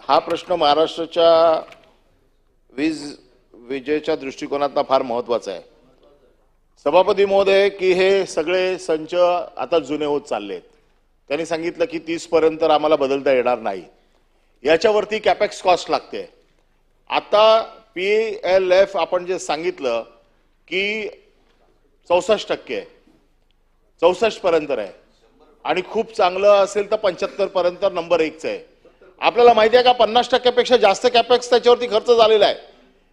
हा प्रश्न महाराष्ट्राच्या विजेच्या दृष्टिकोनातून फार महत्त्वाचा आहे. सभापती महोदय की हे सगळे संच आता जुने होत चाललेत. त्यांनी सांगितलं की 30 पर्यंत आम्हाला बदलता येणार नाही. याच्यावरती कॅपेक्स कॉस्ट लागते. आता PLF आपण जे सांगितलं की 64% 64 पर्यंत आहे आणि खूप चांगलं असेल तर 75 पर्यंत नंबर 1च आहे. आपल्याला माहिती आहे का 50% पेक्षा जास्त कॅपेक्स त्याच्यावरती खर्च झालेला आहे.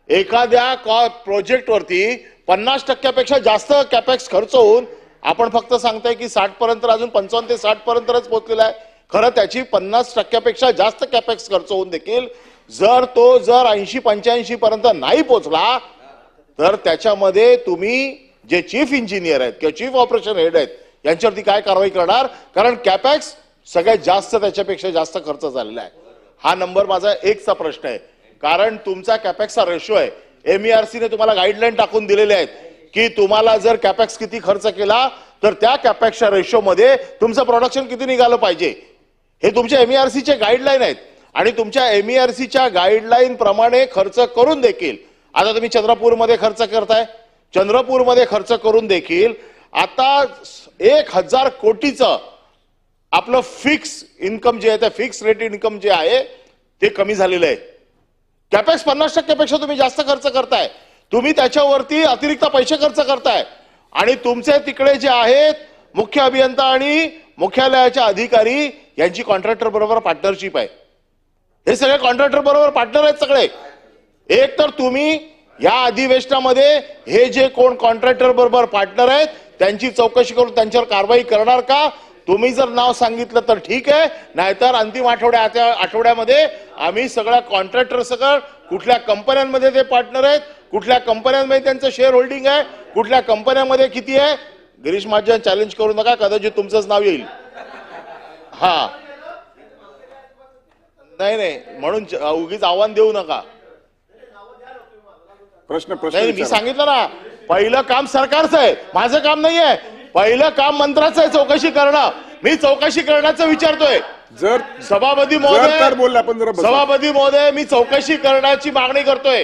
एखाद्या प्रोजेक्टवरती 50% पेक्षा जास्त कॅपेक्स खर्च होऊन आपण फक्त सांगताय की 60 पर्यंत, अजून 55 ते 60 पर्यंतच पोहोचलेला आहे. खरं त्याची 50% पेक्षा जास्त कॅपेक्स खर्च होऊन देखील जर 80-85 पर्यंत नाही पोहोचला तर त्याच्यामध्ये तुम्ही जे चीफ इंजिनियर आहेत किंवा चीफ ऑपरेशन हेड आहेत यांच्यावरती काय कारवाई करणार? कारण कॅपेक्स सगळ्यात जास्त त्याच्यापेक्षा जास्त खर्च झालेला आहे. हा नंबर माझा 1चा प्रश्न आहे. कारण तुमचा कॅपेक्सचा रेशो आहे. MERC ने तुम्हाला गाईडलाईन टाकून दिलेले आहेत की तुम्हाला जर कॅपेक्स किती खर्च केला तर त्या कॅपेक्सच्या रेशो मध्ये तुमचं प्रोडक्शन किती निघालं पाहिजे. हे तुमच्या MERC चे गाईडलाईन आहेत आणि तुमच्या MERC च्या गाईडलाईन प्रमाणे खर्च करून देखील आता तुम्ही चंद्रपूरमध्ये खर्च करताय. चंद्रपूरमध्ये खर्च करून देखील आता 1000 कोटीचं आपलं फिक्स इन्कम जे आहे ते फिक्स रेट इन्कम जे आहे ते कमी झालेलं आहे. कॅपेक्स 50% पेक्षा तुम्ही जास्त खर्च करताय. तुम्ही त्याच्यावरती अतिरिक्त पैसे खर्च करताय आणि तुमचे तिकडे जे आहेत मुख्य अभियंता आणि मुख्यालयाचे अधिकारी यांची कॉन्ट्रॅक्टर बरोबर पार्टनरशिप आहे. हे सगळे कॉन्ट्रॅक्टर बरोबर पार्टनर आहेत सगळे. एक तर तुम्ही या अधिवेशनामध्ये हे जे कोण कॉन्ट्रॅक्टर बरोबर पार्टनर आहेत त्यांची चौकशी करून त्यांच्यावर कारवाई करणार का? तुम्ही जर नाव सांगितलं तर ठीक आहे, नाहीतर अंतिम आठवड्यामध्ये आम्ही सगळ्या कॉन्ट्रॅक्टर सगळं कुठल्या कंपन्यांमध्ये ते पार्टनर आहेत, कुठल्या कंपन्यांमध्ये त्यांचं शेअर होल्डिंग आहे, कुठल्या कंपन्यांमध्ये किती आहे. गिरीश महाजन चॅलेंज करू नका, कदाचित तुमचंच नाव येईल. हा नाही म्हणून उगीच आव्हान देऊ नका. प्रश्न मी सांगितलं ना पहिलं काम सरकारचं आहे, माझं काम नाही आहे. पहिलं काम मंत्र्याचं आहे चौकशी करणं. मी चौकशी करण्याचं विचारतोय. जर सभापती महोदय मी चौकशी करण्याची मागणी करतोय.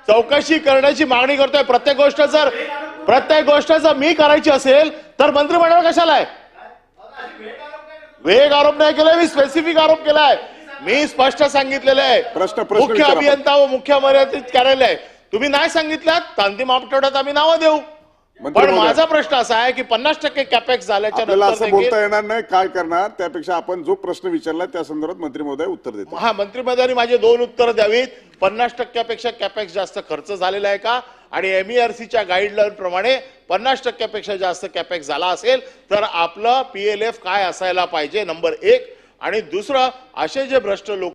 चौकशी करण्याची मागणी करतोय. प्रत्येक गोष्ट जर मी करायची असेल तर मंत्रिमंडळ कशाला आहे? वेग आरोप नाही केलाय, मी स्पेसिफिक आरोप केलाय. मी स्पष्ट सांगितलेलं आहे मुख्य अभियंता व मुख्य मर्यादित कार्यालय. तुम्ही नाही सांगितलं तर अंतिम आठवड्यात आम्ही नावं देऊ. पण माझा प्रश्न असा आहे की 50% कॅपेक्स झाल्याच्या नंतर असं बोलता येणार नाही. काय करणार त्यापेक्षा आपण जो प्रश्न विचारला त्या संदर्भात मंत्री महोदय उत्तर देतात. हा मंत्री महोदयांनी माझे 2 उत्तर द्यावीत. 50% पेक्षा कॅपेक्स जास्त खर्च झालेला आहे का आणि MERCच्या गाईडलाईन प्रमाणे 50% पेक्षा जास्त कॅपेक्स झाला असेल तर आपलं PLF काय असायला पाहिजे नंबर 1. आणि दुसरं असे जे भ्रष्ट लोक